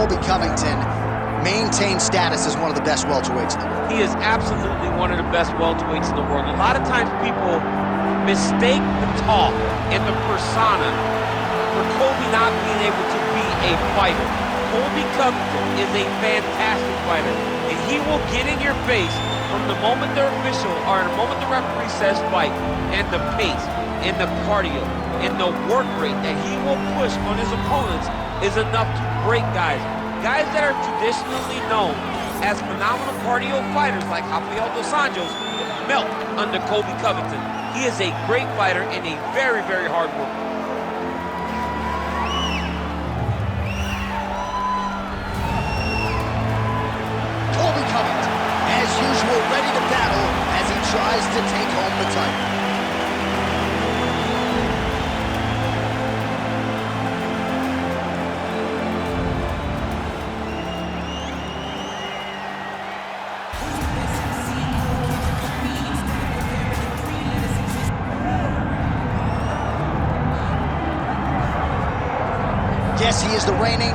Colby Covington maintains status as one of the best welterweights in the world. He is absolutely one of the best welterweights in the world. A lot of times people mistake the talk and the persona for Colby not being able to be a fighter. Colby Covington is a fantastic fighter, and he will get in your face from the moment the official, or the moment the referee says fight, and the pace, and the cardio, and the work rate that he will push on his opponents is enough to break guys. Guys that are traditionally known as phenomenal cardio fighters like Rafael dos Anjos melt under Colby Covington. He is a great fighter and a very, very hard worker. Colby Covington, as usual, ready to battle as he tries to take home the title. Yes, he is the reigning,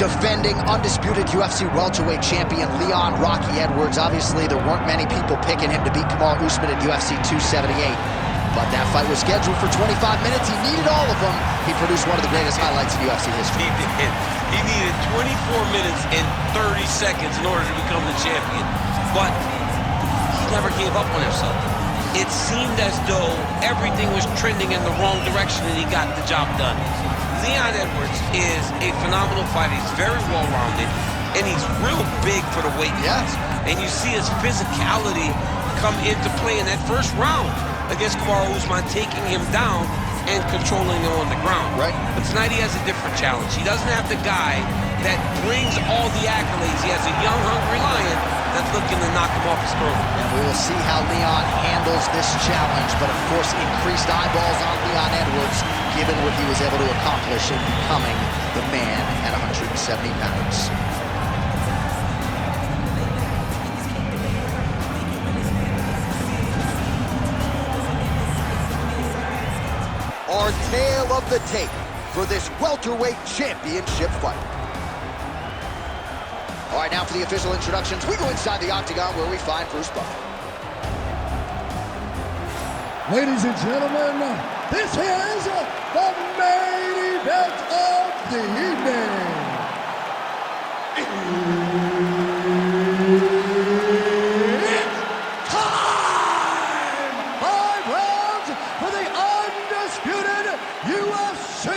defending, undisputed UFC welterweight champion, Leon Rocky Edwards. Obviously, there weren't many people picking him to beat Kamaru Usman at UFC 278. But that fight was scheduled for 25 minutes. He needed all of them. He produced one of the greatest highlights in UFC history. He needed 24 minutes and 30 seconds in order to become the champion. But he never gave up on himself. It seemed as though everything was trending in the wrong direction and he got the job done. Leon Edwards is a phenomenal fighter. He's very well-rounded, and he's real big for the weight class. And you see his physicality come into play in that first round against Kamaru Usman, taking him down and controlling him on the ground. Right. But tonight he has a different challenge. He doesn't have the guy that brings all the accolades. He has a young, hungry lion that's looking to knock him off his throne. And we will see how Leon handles this challenge, but of course increased eyeballs on Leon Edwards, given what he was able to accomplish in becoming the man at 170 pounds. Our tale of the tape for this welterweight championship fight. All right, now for the official introductions, we go inside the octagon where we find Bruce Buffer. Ladies and gentlemen, this is the main event of the evening. It's time! 5 rounds for the undisputed UFC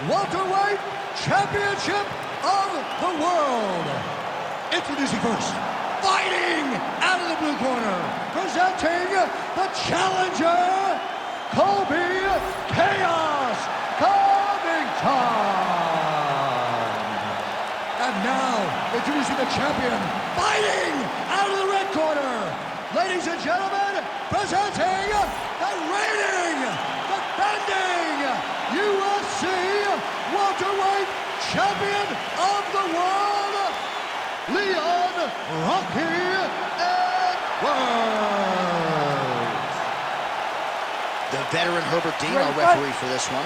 welterweight championship of the world. Introducing first, fighting out of the blue corner, presenting the challenger, Colby Chaos Covington. And now, introducing the champion, fighting out of the red corner, ladies and gentlemen, presenting the reigning, defending UFC welterweight champion of the world, Leon Rocky Edwards. The veteran Herbert Dean, our referee for this one.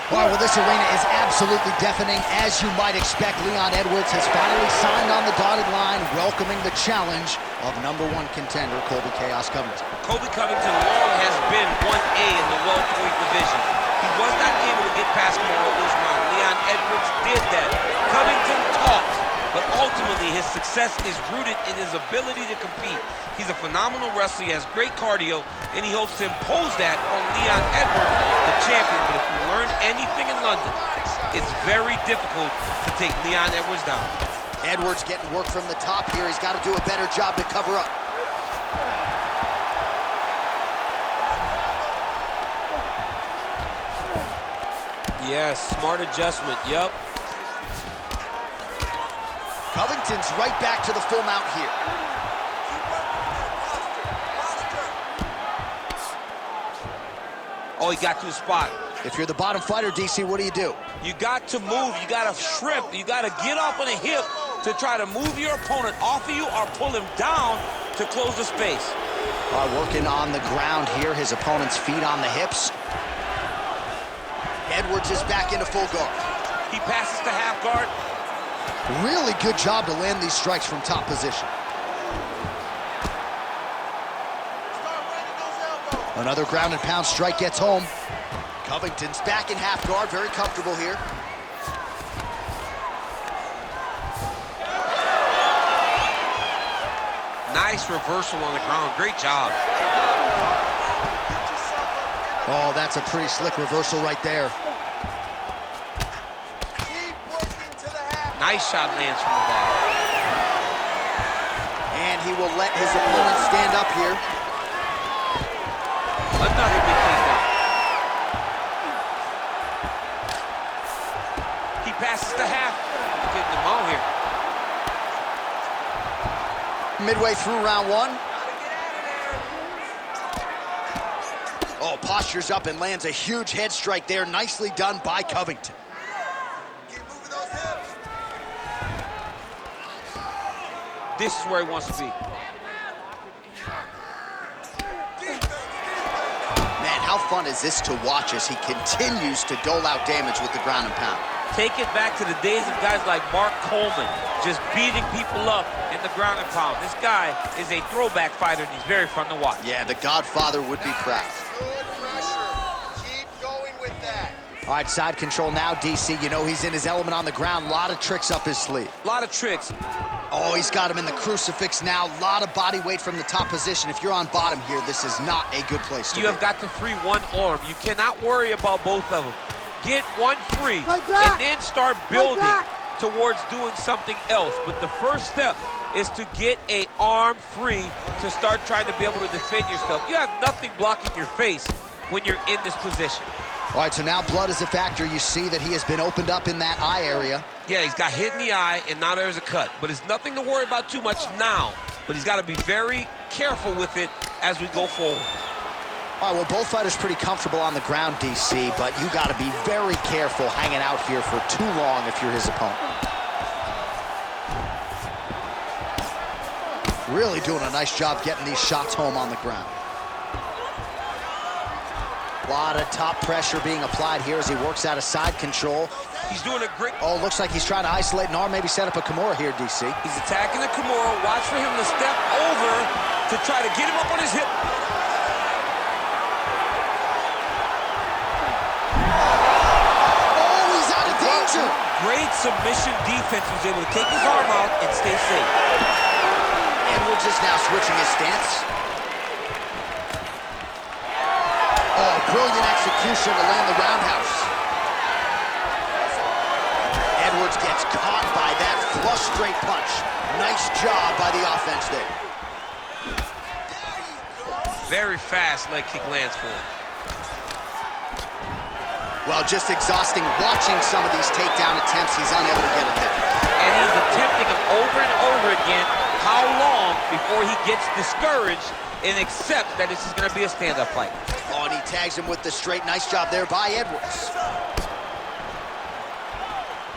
Wow, well, this arena is absolutely deafening. As you might expect, Leon Edwards has finally signed on the dotted line, welcoming the challenge of #1 contender, Colby Chaos Covington. Colby Covington long has been 1A in the welterweight division. He was not able to get past Kamaru Usman. Leon Edwards did that. Covington talks, but ultimately his success is rooted in his ability to compete. He's a phenomenal wrestler, he has great cardio, and he hopes to impose that on Leon Edwards, the champion. But if you learn anything in London, it's very difficult to take Leon Edwards down. Edwards getting work from the top here. He's got to do a better job to cover up. Yes, smart adjustment, yep. Covington's right back to the full mount here. Oh, he got to the spot. If you're the bottom fighter, DC, what do? You got to move, you got to shrimp, you got to get off on a hip to try to move your opponent off of you or pull him down to close the space. Working on the ground here, his opponent's feet on the hips. Edwards is back into full guard. He passes to half guard, Really good job to land these strikes from top position. Another ground and pound strike gets home. Covington's back in half guard, very comfortable here. Nice reversal on the ground, great job. Oh, that's a pretty slick reversal right there. Nice shot lands from the bottom. And he will let his opponent stand up here. Another big takedown. He passes the half. Getting the mount here. Midway through round one. Oh, postures up and lands a huge head strike there. Nicely done by Covington. This is where he wants to be. Man, how fun is this to watch as he continues to dole out damage with the ground and pound? Take it back to the days of guys like Mark Coleman, just beating people up in the ground and pound. This guy is a throwback fighter, and he's very fun to watch. Yeah, the Godfather would be proud. Good pressure. Keep going with that. All right, side control now, DC. You know he's in his element on the ground. A lot of tricks up his sleeve. A lot of tricks. Oh, he's got him in the crucifix now. A lot of body weight from the top position. If you're on bottom here, this is not a good place to be. You have got to free one arm. You cannot worry about both of them. Get one free, Like that. and then start building Like towards doing something else. But the first step is to get an arm free to start trying to be able to defend yourself. You have nothing blocking your face when you're in this position. All right, so now blood is a factor. You see that he has been opened up in that eye area. Yeah, he's got hit in the eye, and now there's a cut. But it's nothing to worry about too much now. But he's got to be very careful with it as we go forward. All right, well, both fighters pretty comfortable on the ground, DC, but you got to be very careful hanging out here for too long if you're his opponent. Really doing a nice job getting these shots home on the ground. A lot of top pressure being applied here as he works out of side control. He's doing a great... Oh, looks like he's trying to isolate an arm, maybe set up a Kimura here, DC. He's attacking the Kimura. Watch for him to step over to try to get him up on his hip. Oh, he's out of danger. Great submission defense. He was able to take his arm out and stay safe. Edwards is now switching his stance. Oh, brilliant execution to land the roundhouse. Edwards gets caught by that flush straight punch. Nice job by the offense there. Very fast leg kick lands for him. Well, just exhausting watching some of these takedown attempts. He's unable to get it there. And he's attempting them over and over again. How long before he gets discouraged and accepts that this is going to be a stand-up fight? Oh, and he tags him with the straight. Nice job there by Edwards.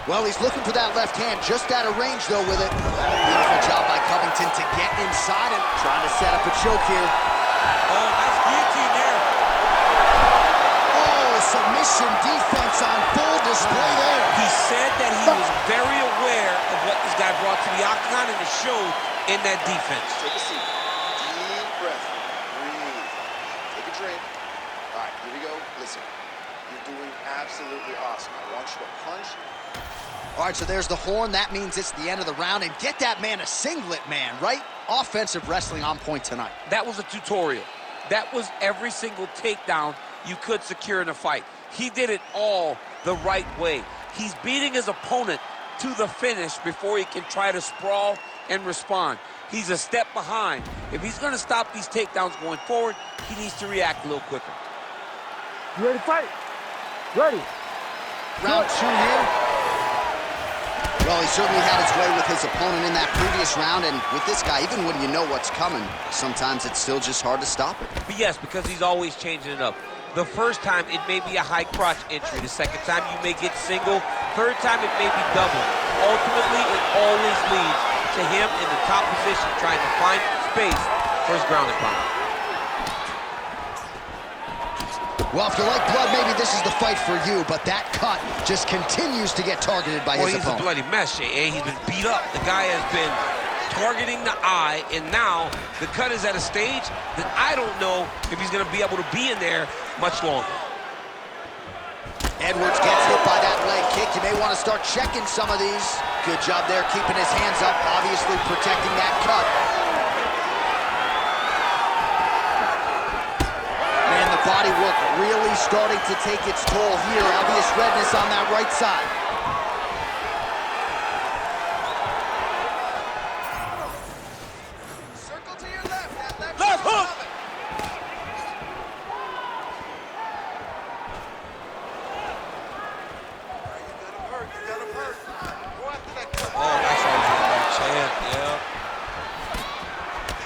Well, he's looking for that left hand, just out of range, though, with it. Beautiful job by Covington to get inside and trying to set up a choke here. Oh, nice guillotine there. Oh, submission defense on full display there. He said that he was very aware of what this guy brought to the octagon, and it showed in that defense. Take a seat. Deep breath. Breathe. Take a drink. All right, here we go. Listen, you're doing absolutely awesome. I want you to punch. All right, so there's the horn. That means it's the end of the round. And get that man a singlet, man, right? Offensive wrestling on point tonight. That was a tutorial. That was every single takedown you could secure in a fight. He did it all the right way. He's beating his opponent to the finish before he can try to sprawl and respond. He's a step behind. If he's going to stop these takedowns going forward, he needs to react a little quicker. You ready to fight? Ready. Round two here. Well, he certainly had his way with his opponent in that previous round, and with this guy, even when you know what's coming, sometimes it's still just hard to stop it. But yes, because he's always changing it up. The first time, it may be a high crotch entry. The second time, you may get single. Third time, it may be double. Ultimately, it always leads to him in the top position trying to find space for his ground and pound. Well, if you like blood, maybe this is the fight for you, but that cut just continues to get targeted by his opponent. He's a bloody mess, and he's been beat up. The guy has been targeting the eye, and now the cut is at a stage that I don't know if he's going to be able to be in there much longer. Edwards gets hit by that leg kick. You may want to start checking some of these. Good job there, keeping his hands up, obviously protecting that cut. Man, the body work really starting to take its toll here. Obvious redness on that right side. Circle to your left. That Left hook! You got him hurt. Go after that cut. Oh, that's all right, champ, yeah.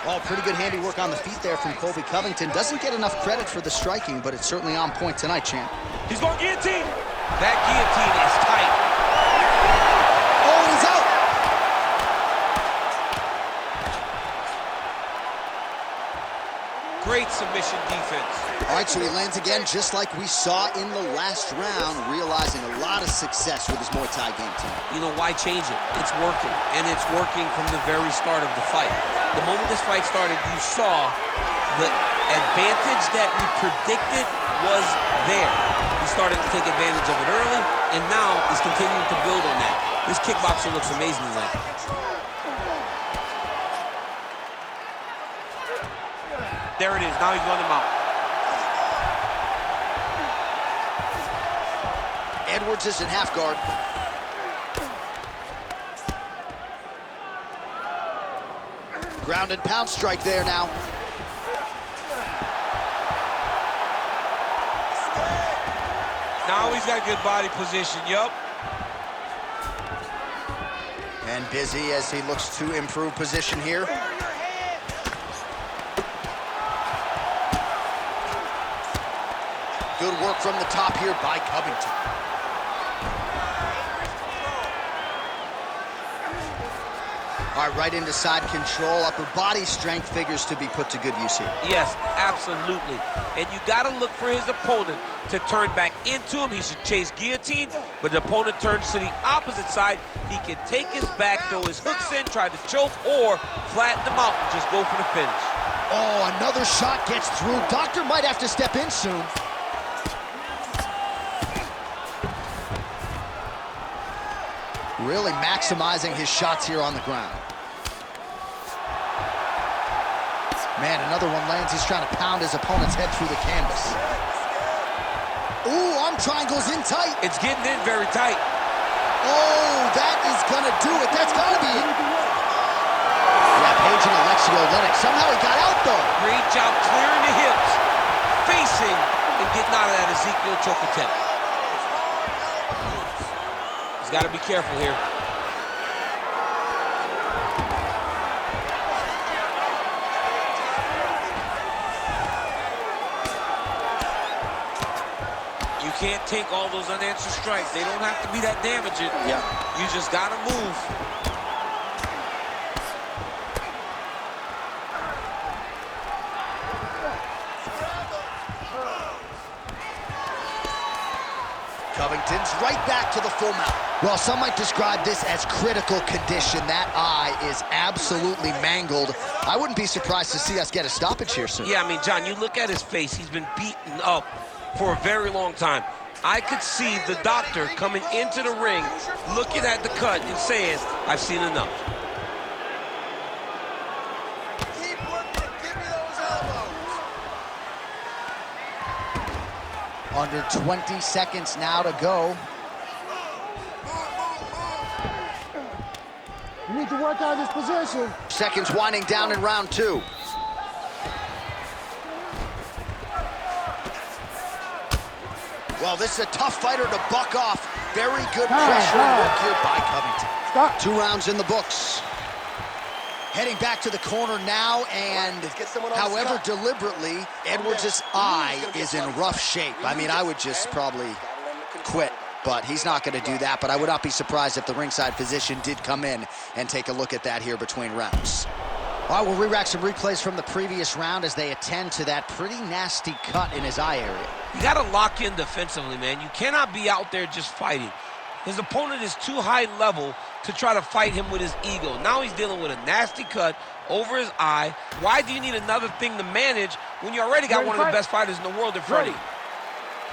Oh, pretty good handiwork on the feet there from Colby Covington. Doesn't get enough credit for the striking, but it's certainly on point tonight, champ. He's going guillotine. That guillotine is tight. Oh, and he's out! Great submission defense. All right, so he lands again, just like we saw in the last round, realizing a lot of success with his Muay Thai game tonight. You know, why change it? It's working, and it's working from the very start of the fight. The moment this fight started, you saw the advantage that we predicted was there. He started to take advantage of it early, and now he's continuing to build on that. This kickboxer looks amazing tonight. There it is. Now he's run him out. Edwards is in half guard. Ground and pound strike there now. Now he's got good body position. Yup. And busy as he looks to improve position here. Good work from the top here by Covington. All right, right into side control. Upper body strength figures to be put to good use here. Yes, absolutely. And you got to look for his opponent to turn back into him. He should chase guillotine, but the opponent turns to the opposite side. He can take his back, throw his hooks in, try to choke, or flatten him out and just go for the finish. Oh, another shot gets through. Doctor might have to step in soon. Really maximizing his shots here on the ground. Man, another one lands. He's trying to pound his opponent's head through the canvas. Ooh, arm triangles in tight. It's getting in very tight. Oh, that is gonna do it. That's gotta be it. Yeah, Page and Alexio Lennox. Somehow he got out, though. Great job clearing the hips, facing, and getting out of that Ezekiel choke attempt. He's got to be careful here. You can't take all those unanswered strikes. They don't have to be that damaging. Yeah. You just got to move. Covington's right back to the full mount. Well, some might describe this as critical condition. That eye is absolutely mangled. I wouldn't be surprised to see us get a stoppage here soon. Yeah, I mean, John, you look at his face. He's been beaten up for a very long time. I could see the doctor coming into the ring, looking at the cut and saying, I've seen enough. Keep working. Give me those elbows. Under 20 seconds now to go. You need to work on this position. Seconds winding down in round two. Well, this is a tough fighter to buck off. Very good pressure and work here by Covington. Stop. 2 rounds in the books. Heading back to the corner now, and however deliberately, Edwards' eye is in rough shape. I mean, I would just probably quit, but he's not going to do that. But I would not be surprised if the ringside physician did come in and take a look at that here between rounds. All right, we'll re-rack some replays from the previous round as they attend to that pretty nasty cut in his eye area. You got to lock in defensively, man. You cannot be out there just fighting. His opponent is too high level to try to fight him with his ego. Now he's dealing with a nasty cut over his eye. Why do you need another thing to manage when you already got one of the best fighters in the world in front of you?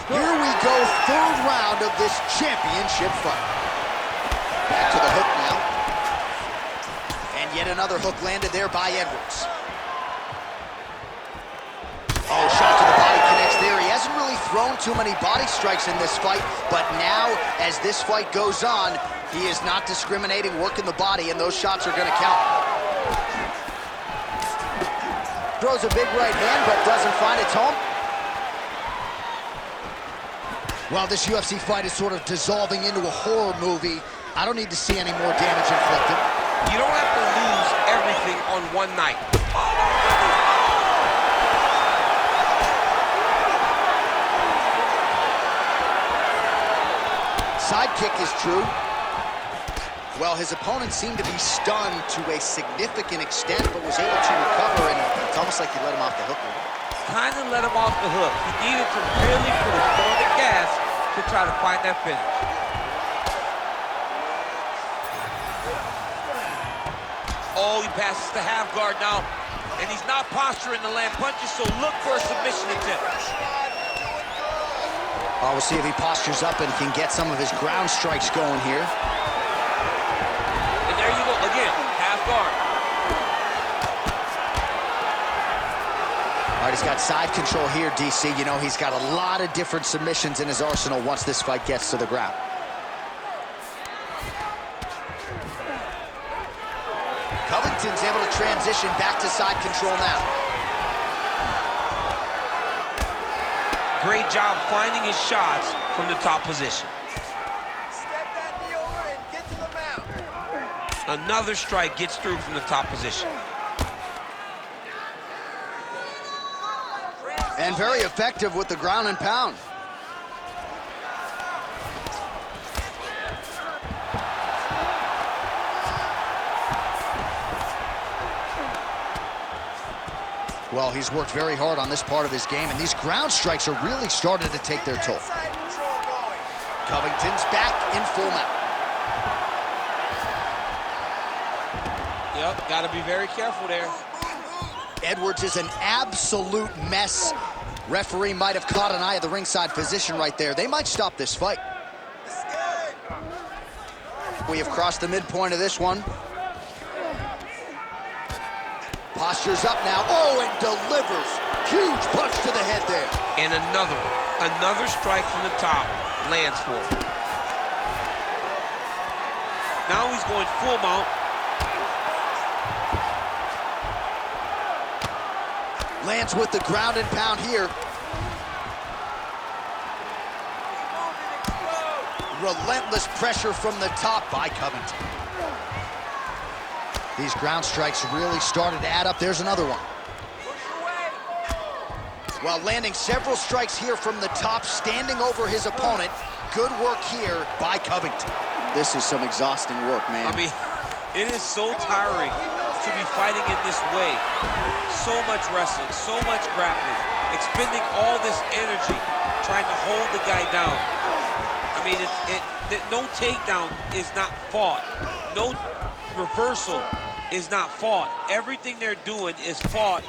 Here we go, third round of this championship fight. Back to the hook now. And yet another hook landed there by Edwards. Oh, shot to the body connects there. He hasn't really thrown too many body strikes in this fight, but now, as this fight goes on, he is not discriminating, working the body, and those shots are going to count. Throws a big right hand, but doesn't find its home. Well, this UFC fight is sort of dissolving into a horror movie. I don't need to see any more damage inflicted. You don't have to lose everything on one night. Sidekick is true. Well, his opponent seemed to be stunned to a significant extent, but was able to recover, and it's almost like he let him off the hook. Kind of let him off the hook. He needed to really put his foot on the gas to try to find that finish. Oh, he passes the half guard now, and he's not posturing to land punches, so look for a submission attempt. We'll see if he postures up and can get some of his ground strikes going here. And there you go, again, half guard. All right, he's got side control here, DC. You know, he's got a lot of different submissions in his arsenal once this fight gets to the ground. Covington's able to transition back to side control now. Great job finding his shots from the top position. Step that knee over and get to the mount. Another strike gets through from the top position. And very effective with the ground and pound. Well, he's worked very hard on this part of his game, and these ground strikes are really starting to take their toll. Covington's back in full mount. Yep, got to be very careful there. Edwards is an absolute mess. Referee might have caught an eye of the ringside physician right there. They might stop this fight. We have crossed the midpoint of this one. Postures up now. Oh, and delivers. Huge punch to the head there. And another strike from the top lands for him. Now he's going full mount. Lands with the ground and pound here. Relentless pressure from the top by Covington. These ground strikes really started to add up. There's another one. Well, landing several strikes here from the top, standing over his opponent. Good work here by Covington. This is some exhausting work, man. I mean, it is so tiring to be fighting in this way. So much wrestling, so much grappling, expending all this energy trying to hold the guy down. I mean, no takedown is not fought. No reversal is not fought. Everything they're doing is fought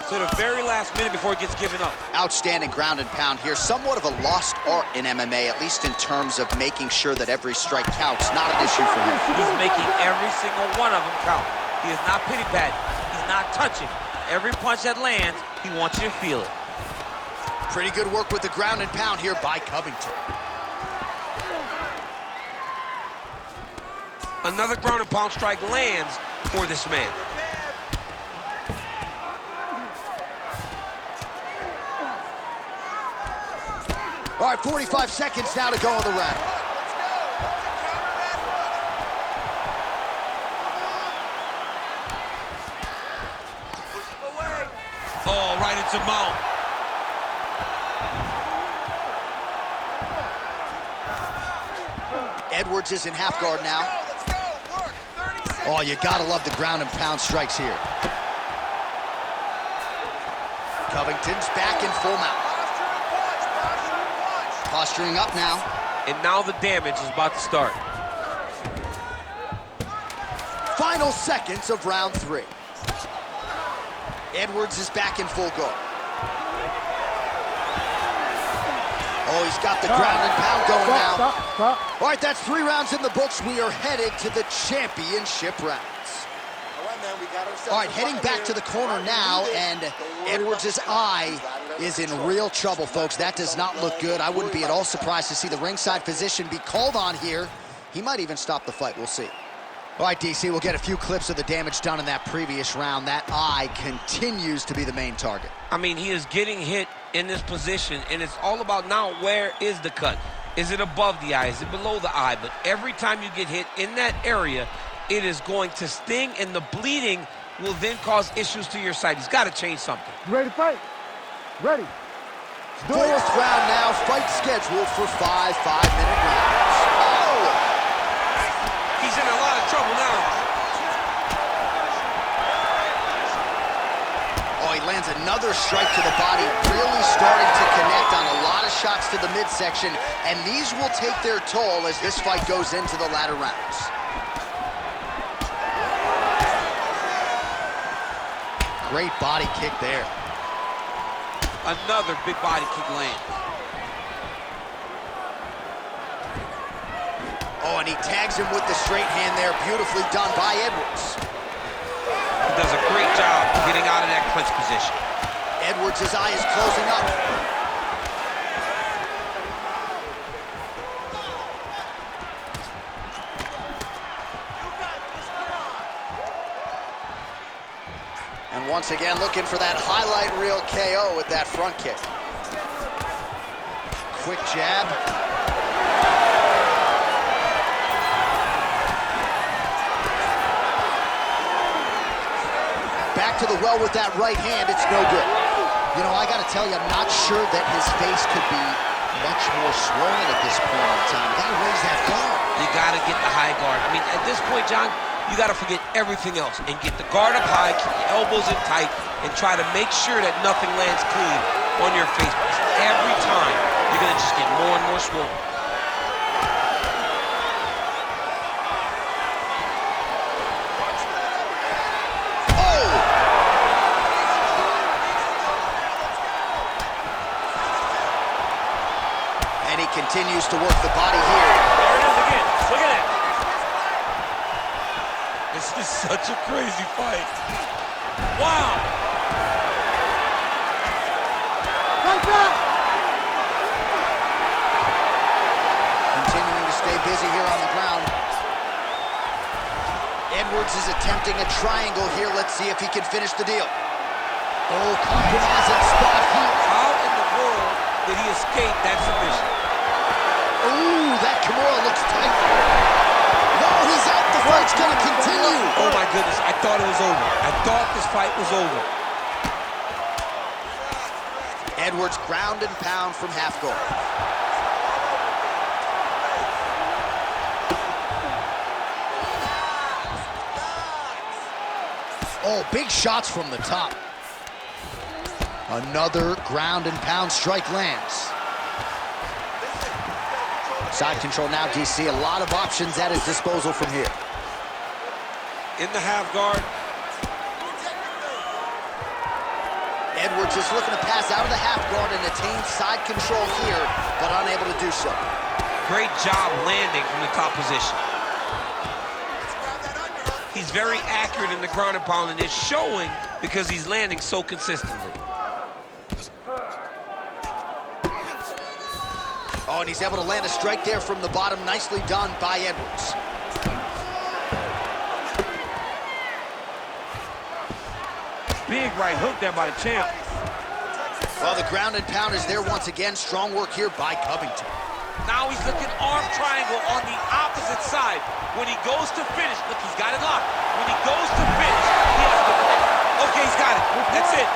to the very last minute before it gets given up. Outstanding ground and pound here. Somewhat of a lost art in MMA, at least in terms of making sure that every strike counts. Not an issue for him. He's making every single one of them count. He is not pity-patting. He's not touching. Every punch that lands, he wants you to feel it. Pretty good work with the ground and pound here by Covington. Another ground and pound strike lands for this man. All right, 45 seconds now to go in the round. Oh, right into mount. Edwards is in half guard now. Oh, you gotta love the ground and pound strikes here. Covington's back in full mount. Posturing up now. And now the damage is about to start. Final seconds of round 3. Edwards is back in full guard. Oh, he's got the ground and pound going now. Stop. All right, that's 3 rounds in the books. We are headed to the championship rounds. All right, heading back to the corner now, and Edwards' eye is in real trouble, folks. That does not look good. I wouldn't be at all surprised to see the ringside physician be called on here. He might even stop the fight. We'll see. All right, DC, we'll get a few clips of the damage done in that previous round. That eye continues to be the main target. I mean, he is getting hit in this position, and it's all about now, where is the cut? Is it above the eye? Is it below the eye? But every time you get hit in that area, it is going to sting, and the bleeding will then cause issues to your sight. He's got to change something. You ready to fight? Ready. 4th round now, fight scheduled for 5 5-minute rounds. Oh! He's in a lot of trouble now. Oh, he lands another strike to the body, really starting to connect on a lot of shots to the midsection, and these will take their toll as this fight goes into the latter rounds. Great body kick there. Another big body kick lands. Oh, and he tags him with the straight hand there. Beautifully done by Edwards. He does a great job getting out of that clinch position. Edwards' eye is closing up. And once again, looking for that highlight reel KO with that front kick. Quick jab. Back to the well with that right hand, it's no good. You know, I gotta tell you, I'm not sure that his face could be much more swollen at this point in time. Gotta raise that guard. You gotta get the high guard. I mean, at this point, John, you gotta forget everything else and get the guard up high, keep the elbows in tight, and try to make sure that nothing lands clean on your face. Because every time, you're gonna just get more and more swollen. Continues to work the body here. There it is again. Look at that. This is such a crazy fight. Wow. Right back. Continuing to stay busy here on the ground. Edwards is attempting a triangle here. Let's see if he can finish the deal. Oh, compromising spot here. How in the world did he escape that submission? Ooh, that Kimura looks tight. No, he's out. The fight's gonna continue. Oh my goodness, I thought it was over. I thought this fight was over. Edwards ground and pound from half guard. Oh, big shots from the top. Another ground and pound strike lands. Side control now, DC. A lot of options at his disposal from here. In the half guard. Edwards is looking to pass out of the half guard and attain side control here, but unable to do so. Great job landing from the top position. He's very accurate in the ground and pound, and it's showing because he's landing so consistently. Oh, and he's able to land a strike there from the bottom. Nicely done by Edwards. Big right hook there by the champ. Well, the ground and pound is there once again. Strong work here by Covington. Now he's looking arm triangle on the opposite side. When he goes to finish, look, he's got it locked. When he goes to finish, he has to... Okay, he's got it. That's it.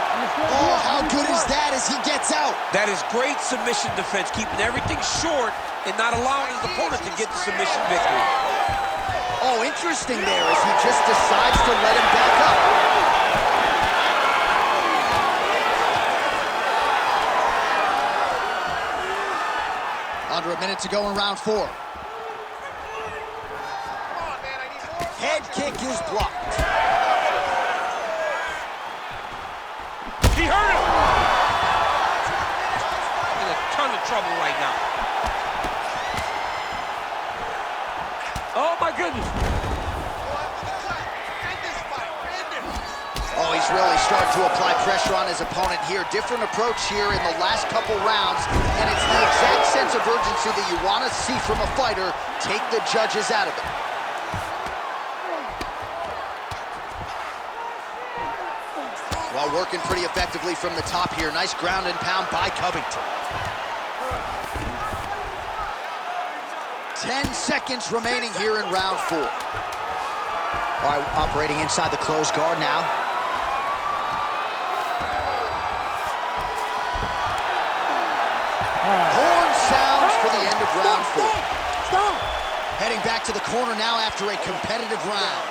Oh, how good is that as he gets out? That is great submission defense, keeping everything short and not allowing his opponent to get the submission victory. Oh, interesting there as he just decides to let him back up. minute to go in round 4. Head kick is blocked. He hurt him! In a ton of trouble right now. Oh my goodness! Oh, he's really starting to apply pressure on his opponent here. Different approach here in the last couple rounds, and it's the exact sense of urgency that you want to see from a fighter. Take the judges out of it. Well, working pretty effectively from the top here. Nice ground and pound by Covington. 10 seconds remaining here in round 4. All right, operating inside the closed guard now. Horn sounds for the end of round 4. Stop! Heading back to the corner now after a competitive round.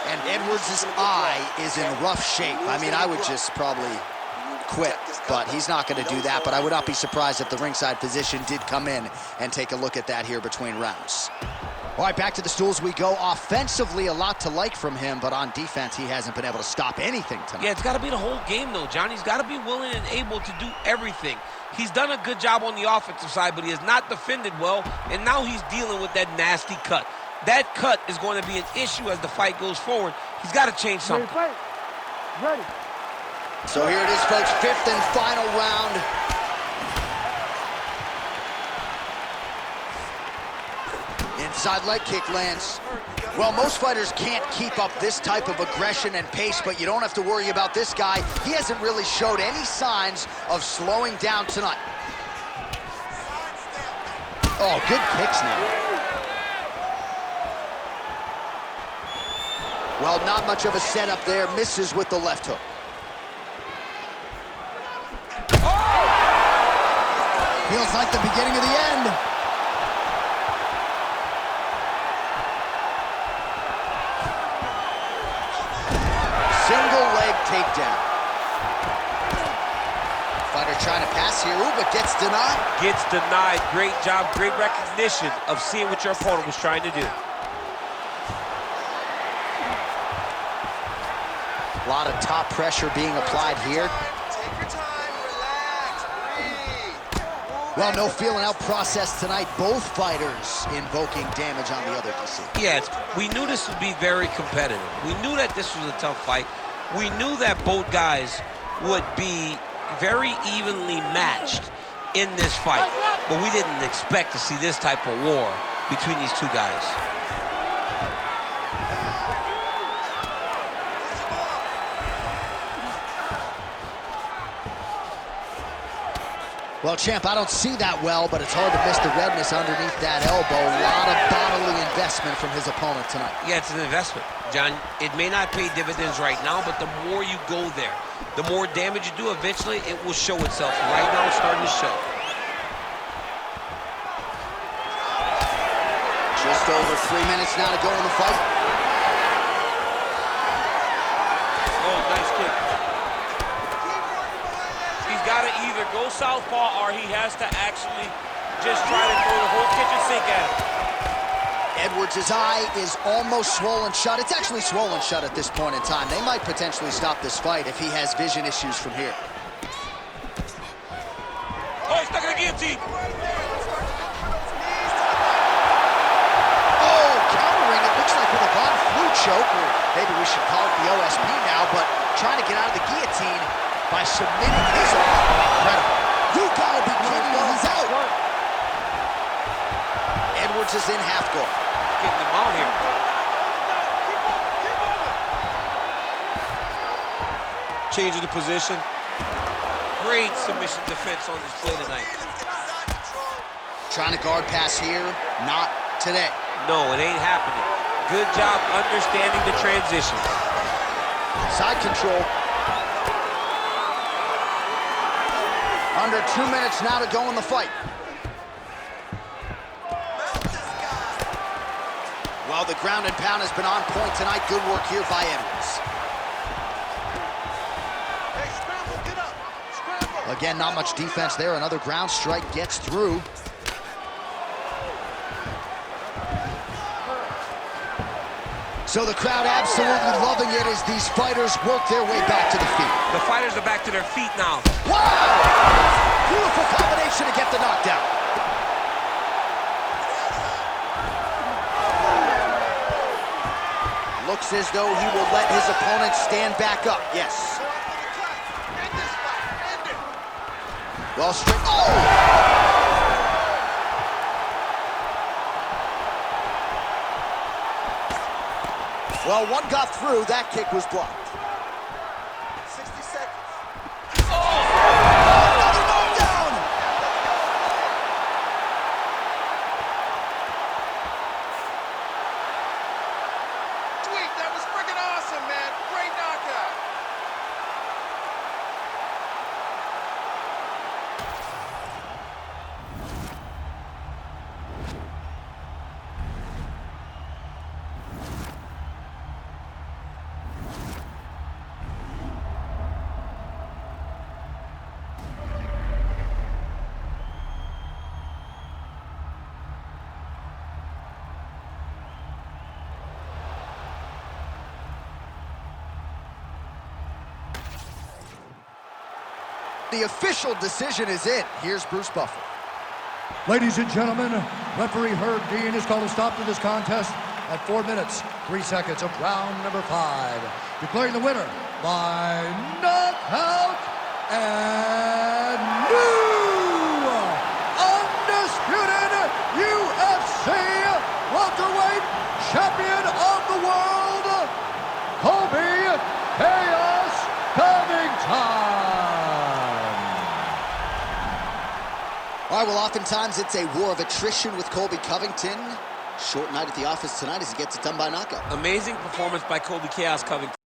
And Edwards' eye is in rough shape. I mean, I would just probably quit, but he's not going to do that. But I would not be surprised if the ringside physician did come in and take a look at that here between rounds. All right, back to the stools we go. Offensively, a lot to like from him, but on defense, he hasn't been able to stop anything tonight. Yeah, it's got to be the whole game, though, John. He's got to be willing and able to do everything. He's done a good job on the offensive side, but he has not defended well, and now he's dealing with that nasty cut. That cut is going to be an issue as the fight goes forward. He's got to change something. Ready. So here it is, folks, 5th and final round. Inside leg kick lands. Well, most fighters can't keep up this type of aggression and pace, but you don't have to worry about this guy. He hasn't really showed any signs of slowing down tonight. Oh, good kicks now. Well, not much of a setup there. Misses with the left hook. Feels like the beginning of the end. Single leg takedown. Fighter trying to pass here, ooh, but gets denied. Gets denied. Great job, great recognition of seeing what your opponent was trying to do. A lot of top pressure being applied here. Take your time, relax, breathe. Well, no feeling out process tonight. Both fighters invoking damage on the other DC. Yes, we knew this would be very competitive. We knew that this was a tough fight. We knew that both guys would be very evenly matched in this fight. But we didn't expect to see this type of war between these two guys. Well, champ, I don't see that well, but it's hard to miss the redness underneath that elbow. A lot of bodily investment from his opponent tonight. Yeah, it's an investment, John. It may not pay dividends right now, but the more you go there, the more damage you do, eventually it will show itself. Right now, it's starting to show. Just over 3 minutes now to go in the fight. Oh, nice kick. He's got to either go southpaw or he has to actually just try to throw the whole kitchen sink at him. Edwards' eye is almost swollen shut. It's actually swollen shut at this point in time. They might potentially stop this fight if he has vision issues from here. Oh, he's stuck in the guillotine. Oh, countering, it looks like with a Von Flu choke, or maybe we should call it the OSP now, but trying to get out of the guillotine by submitting his arm. Incredible. You gotta be kidding me, he's out. Edwards is in half guard. Getting him out here. Changing the position. Great submission defense on display tonight. Trying to guard pass here, not today. No, it ain't happening. Good job understanding the transition. Side control. Under 2 minutes now to go in the fight. Well, the ground and pound has been on point tonight. Good work here by Edwards. Hey, scramble, get up. Scramble. Again, not much defense there. Another ground strike gets through. So the crowd absolutely loving it as these fighters work their way back to the feet. The fighters are back to their feet now. Wow! Beautiful combination to get the knockdown. Looks as though he will let his opponent stand back up. Yes. Well, straight. Oh! Well, one got through. That kick was blocked. 60 seconds. Another knockdown! Tweet, that was freaking awesome, man. Great knockout. The official decision is in. Here's Bruce Buffer. Ladies and gentlemen, referee Herb Dean has called a stop to this contest at 4 minutes, 3 seconds of round number 5. Declaring the winner by knockout and new undisputed UFC welterweight champion of the world, Colby Chaos Covington. All right, well, oftentimes it's a war of attrition with Colby Covington. Short night at the office tonight as he gets it done by knockout. Amazing performance by Colby Chaos Covington.